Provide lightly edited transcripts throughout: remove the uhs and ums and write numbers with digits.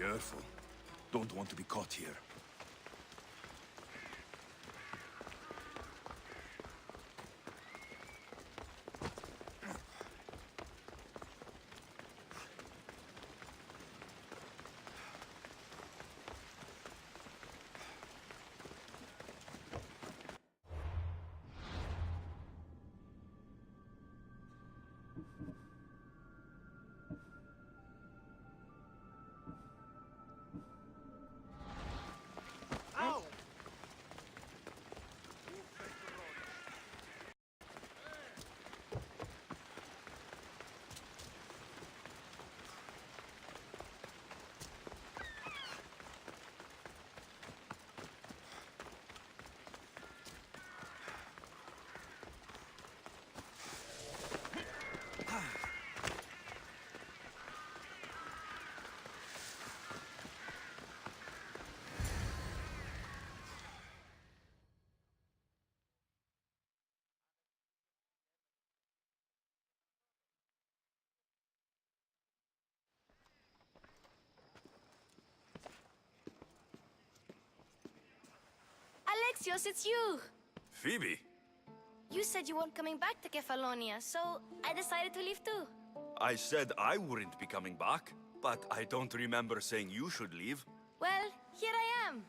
Careful. Don't want to be caught here. Alexios, it's you! Phoebe? You said you weren't coming back to Kefalonia, so I decided to leave too. I said I wouldn't be coming back, but I don't remember saying you should leave. Well, here I am.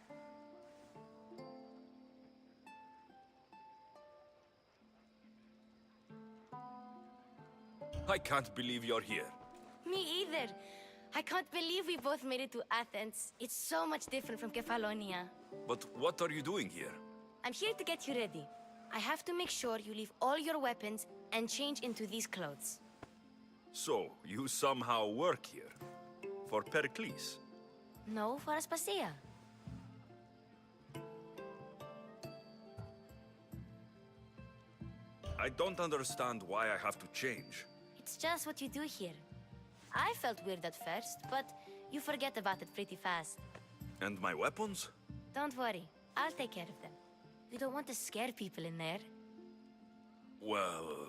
I can't believe you're here. Me either. I can't believe we both made it to Athens. It's so much different from Kefalonia. But what are you doing here? I'm here to get you ready. I have to make sure you leave all your weapons and change into these clothes. So, you somehow work here? For Perikles? No, for Aspasia. I don't understand why I have to change. It's just what you do here. I felt weird at first, but you forget about it pretty fast. And my weapons? Don't worry, I'll take care of them. You don't want to scare people in there. Well...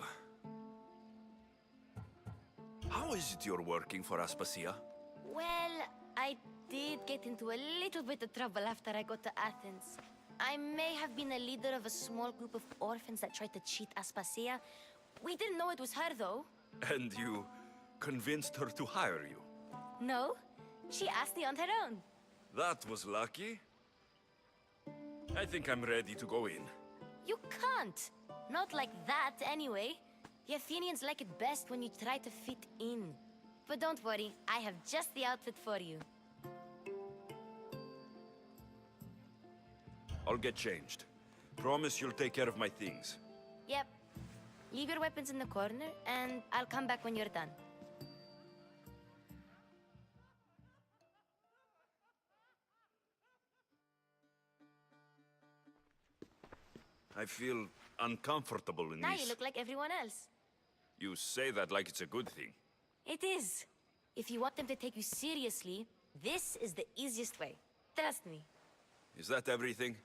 How is it you're working for Aspasia? Well, I did get into a little bit of trouble after I got to Athens. I may have been a leader of a small group of orphans that tried to cheat Aspasia. We didn't know it was her, though. And you convinced her to hire you? No, she asked me on her own. That was lucky. I think I'm ready to go in. You can't. Not like that, anyway. The Athenians like it best when you try to fit in. But don't worry, I have just the outfit for you. I'll get changed. Promise you'll take care of my things. Yep. Leave your weapons in the corner, and I'll come back when you're done. I feel uncomfortable in Now this. you look like everyone else. You say that like it's a good thing. It is. If you want them to take you seriously, this is the easiest way. Trust me. Is that everything?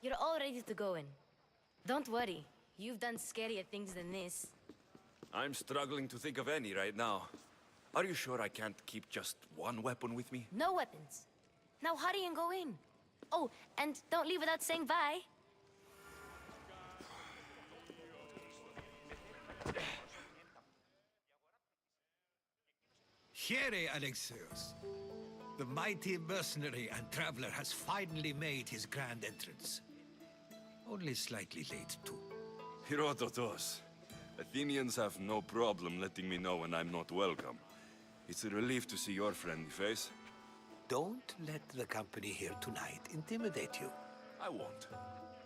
You're all ready to go in. Don't worry. You've done scarier things than this. I'm struggling to think of any right now. Are you sure I can't keep just one weapon with me? No weapons. Now hurry and go in. Oh, and don't leave without saying bye. Here, Alexios. The mighty mercenary and traveler has finally made his grand entrance. Only slightly late, too. Herodotus. Athenians have no problem letting me know when I'm not welcome. It's a relief to see your friendly face. Don't let the company here tonight intimidate you. I won't.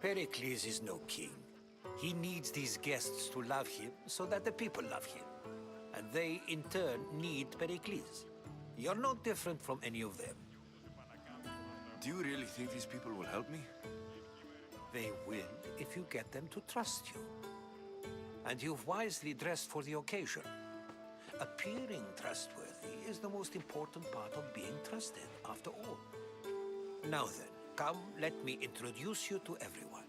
Pericles is no king. He needs these guests to love him so that the people love him. And they, in turn, need Pericles. You're no different from any of them. Do you really think these people will help me? They will if you get them to trust you. And you've wisely dressed for the occasion. Appearing trustworthy is the most important part of being trusted, after all. Now then, come, let me introduce you to everyone.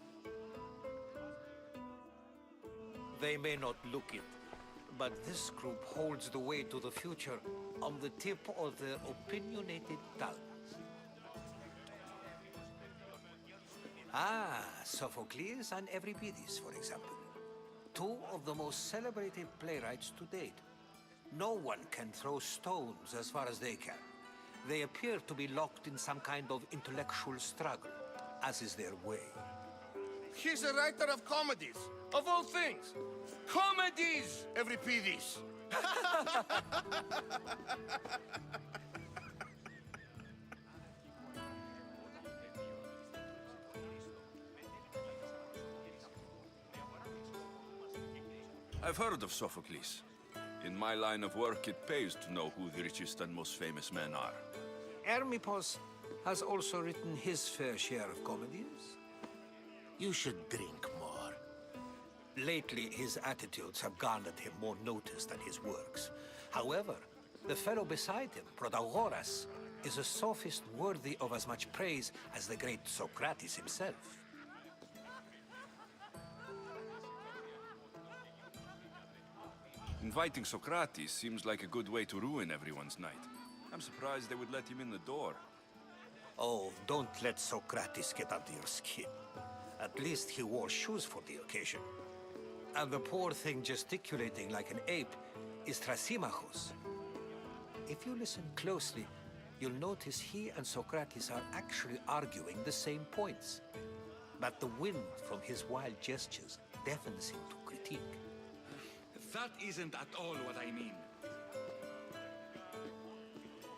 They may not look it, But this group holds the way to the future on the tip of their opinionated tongues. Ah, Sophocles and Euripides, for example. Two of the most celebrated playwrights to date. No one can throw stones as far as they can. They appear to be locked in some kind of intellectual struggle, as is their way. He's a writer of comedies, of all things. Comedies, Euripides. I've heard of Sophocles. In my line of work, it pays to know who the richest and most famous men are. Hermippos has also written his fair share of comedies. You should drink more. Lately, his attitudes have garnered him more notice than his works. However, the fellow beside him, Protagoras, is a sophist worthy of as much praise as the great Socrates himself. Inviting Socrates seems like a good way to ruin everyone's night. I'm surprised they would let him in the door. Oh, don't let Socrates get under your skin. At least he wore shoes for the occasion. And the poor thing gesticulating like an ape is Thrasymachos. If you listen closely, you'll notice he and Socrates are actually arguing the same points. But the wind from his wild gestures deafens him to critique. That isn't at all what I mean.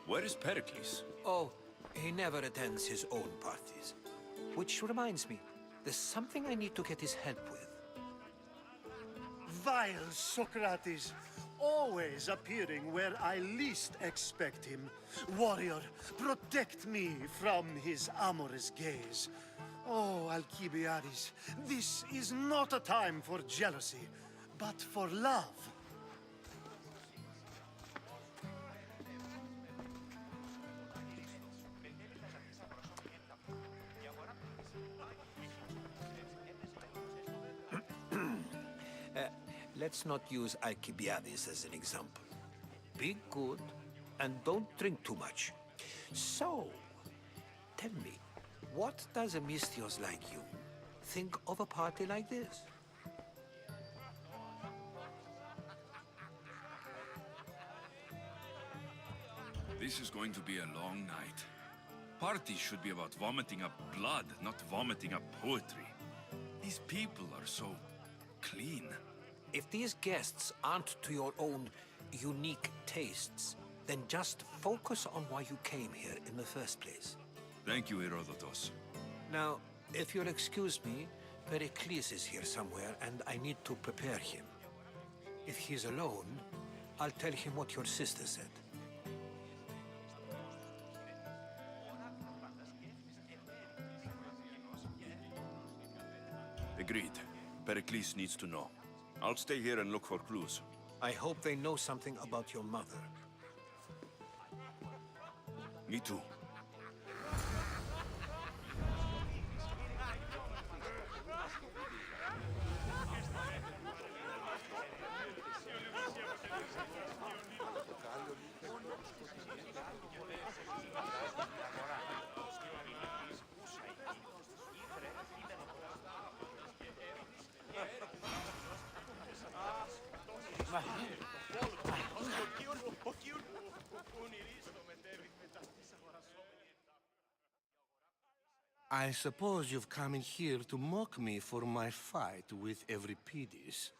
Where is Perikles? Oh, he never attends his own parties. Which reminds me, there's something I need to get his help with. Vile Socrates, always appearing where I least expect him. Warrior, protect me from his amorous gaze. Oh, Alcibiades, this is not a time for jealousy, but for love. Let's not use Alcibiades as an example. Be good and don't drink too much. So, tell me, what does a Mystios like you think of a party like this? This is going to be a long night. Parties should be about vomiting up blood, not vomiting up poetry. These people are so clean. If these guests aren't to your own unique tastes, then just focus on why you came here in the first place. Thank you, Herodotus. Now, if you'll excuse me, Perikles is here somewhere, and I need to prepare him. If he's alone, I'll tell him what your sister said. Agreed. Perikles needs to know. I'll stay here and look for clues. I hope they know something about your mother. Me too. I suppose you've come in here to mock me for my fight with Euripides.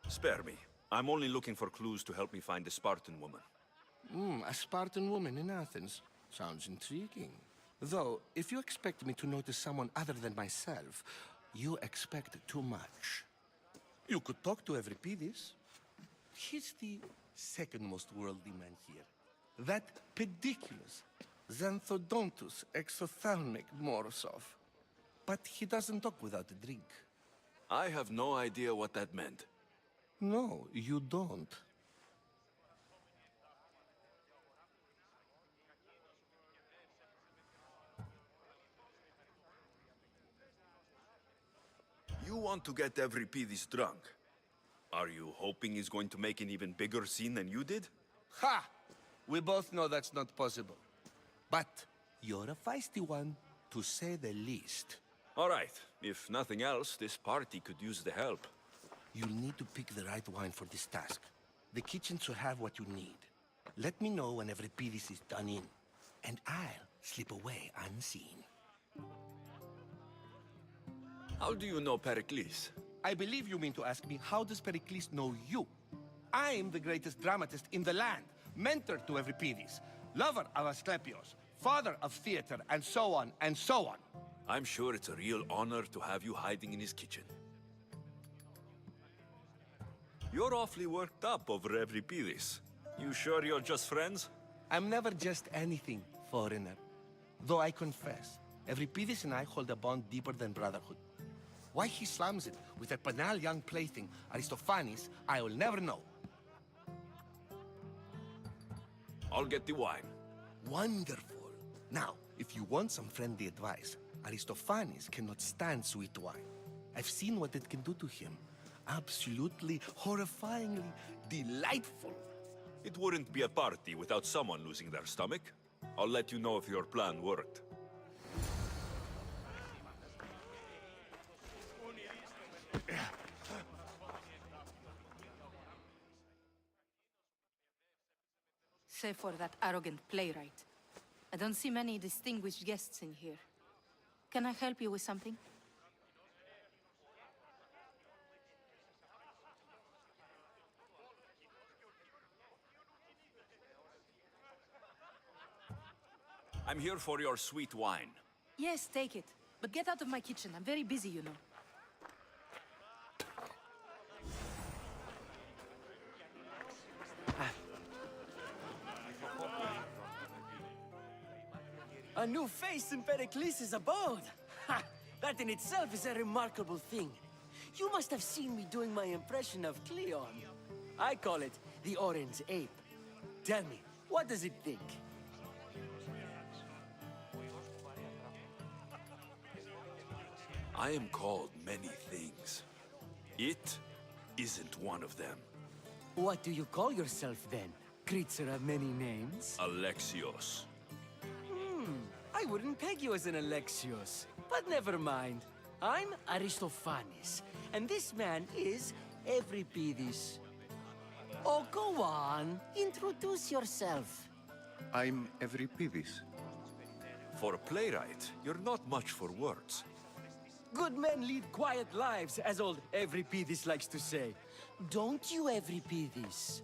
Spare me. I'm only looking for clues to help me find a Spartan woman. A Spartan woman in Athens. Sounds intriguing. Though, if you expect me to notice someone other than myself, you expect too much. You could talk to Euripides. He's the second most worldly man here. That Perikles, Xanthodontus, exophthalmic Morosov. But he doesn't talk without a drink. I have no idea what that meant. No, you don't. You want to get Euripides drunk. Are you hoping he's going to make an even bigger scene than you did? Ha! We both know that's not possible. But you're a feisty one, to say the least. All right. If nothing else, this party could use the help. You'll need to pick the right wine for this task. The kitchen should have what you need. Let me know when Euripides is done in, and I'll slip away unseen. How do you know Perikles? I believe you mean to ask me, how does Pericles know you? I'm the greatest dramatist in the land, mentor to Euripides, lover of Asclepios, father of theater, and so on, and so on. I'm sure it's a real honor to have you hiding in his kitchen. You're awfully worked up over Euripides. You sure you're just friends? I'm never just anything, foreigner. Though I confess, Euripides and I hold a bond deeper than brotherhood. Why he slams it with that banal young plaything, Aristophanes, I will never know. I'll get the wine. Wonderful. Now, if you want some friendly advice, Aristophanes cannot stand sweet wine. I've seen what it can do to him. Absolutely, horrifyingly delightful. It wouldn't be a party without someone losing their stomach. I'll let you know if your plan worked. Save for that arrogant playwright. I don't see many distinguished guests in here. Can I help you with something? I'm here for your sweet wine. Yes, take it. But get out of my kitchen. I'm very busy, you know. A new face in Perikles' abode! Ha! That in itself is a remarkable thing. You must have seen me doing my impression of Cleon. I call it the Orange Ape. Tell me, what does it think? I am called many things. It isn't one of them. What do you call yourself then? Creature of many names? Alexios. I wouldn't peg you as an Alexios, but never mind. I'm Aristophanes, and this man is Euripides. Oh, go on. Introduce yourself. I'm Euripides. For a playwright, you're not much for words. Good men lead quiet lives, as old Euripides likes to say. Don't you, Euripides?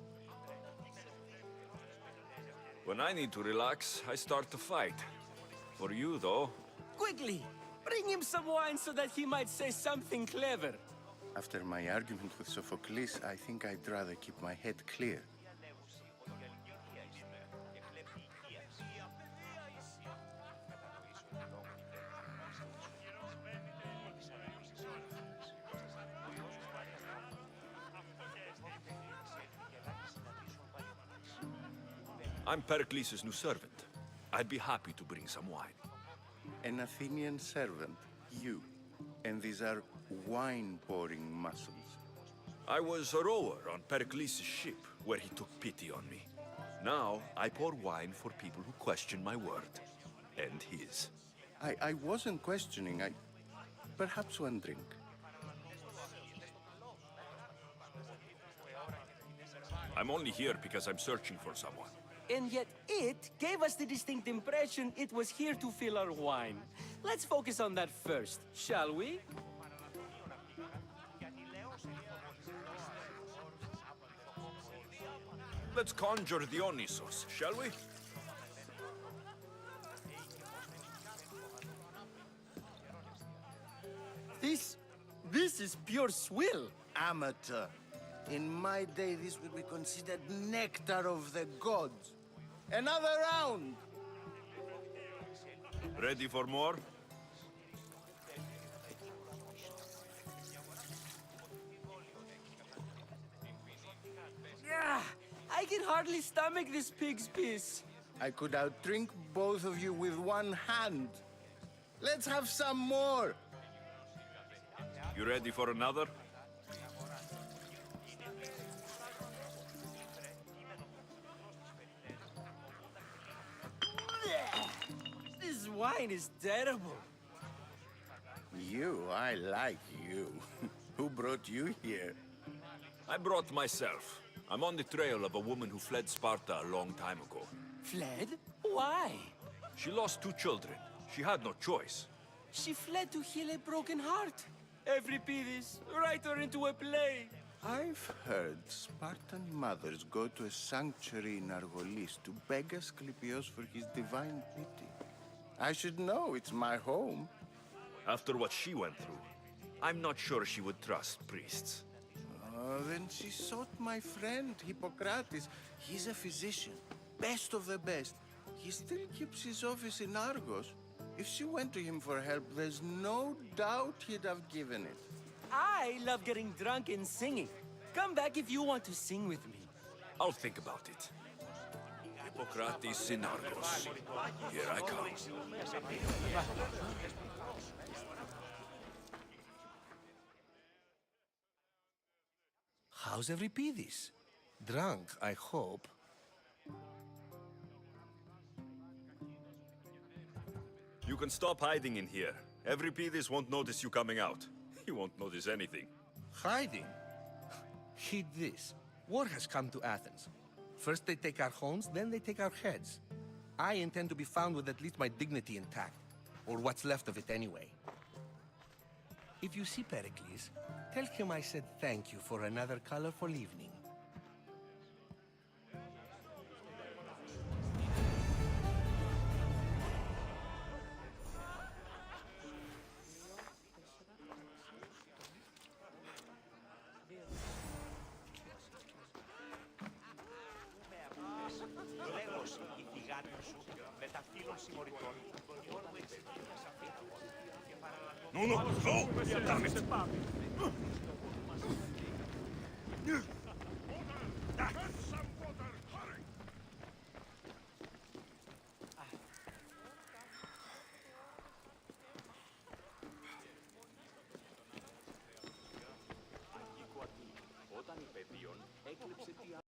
When I need to relax, I start to fight. For you, though, Quickly, bring him some wine so that he might say something clever. After my argument with Sophocles, I think I'd rather keep my head clear. I'm Pericles' new servant. I'd be happy to bring some wine. An Athenian servant, you. And these are wine-pouring muscles. I was a rower on Pericles' ship, where he took pity on me. Now, I pour wine for people who question my word. And his. I wasn't questioning, Perhaps one drink. I'm only here because I'm searching for someone. And yet it gave us the distinct impression it was here to fill our wine. Let's focus on that first, shall we? Let's conjure Dionysos, shall we? This is pure swill. Amateur. In my day, this would be considered nectar of the gods. Another round! Ready for more? Yeah, I can hardly stomach this pig's piss. I could outdrink both of you with one hand. Let's have some more! You ready for another? This wine is terrible. I like you. Who brought you here? I brought myself. I'm on the trail of a woman who fled Sparta a long time ago. Fled? Why? She lost 2 children. She had no choice. She fled to heal a broken heart. Euripides, write her into a play. I've heard Spartan mothers go to a sanctuary in Argolis to beg Asclepios for his divine pity. I should know, it's my home. After what she went through, I'm not sure she would trust priests. Then she sought my friend, Hippocrates. He's a physician, best of the best. He still keeps his office in Argos. If she went to him for help, there's no doubt he'd have given it. I love getting drunk and singing. Come back if you want to sing with me. I'll think about it. Hippocrates in Argos. Here I come. How's Euripides? Drunk, I hope. You can stop hiding in here. Euripides won't notice you coming out. He won't notice anything. Hiding? Heed this. War has come to Athens. First they take our homes, then they take our heads. I intend to be found with at least my dignity intact. Or what's left of it anyway. If you see Perikles, tell him I said thank you for another colorful evening. No, no, no! Damn it!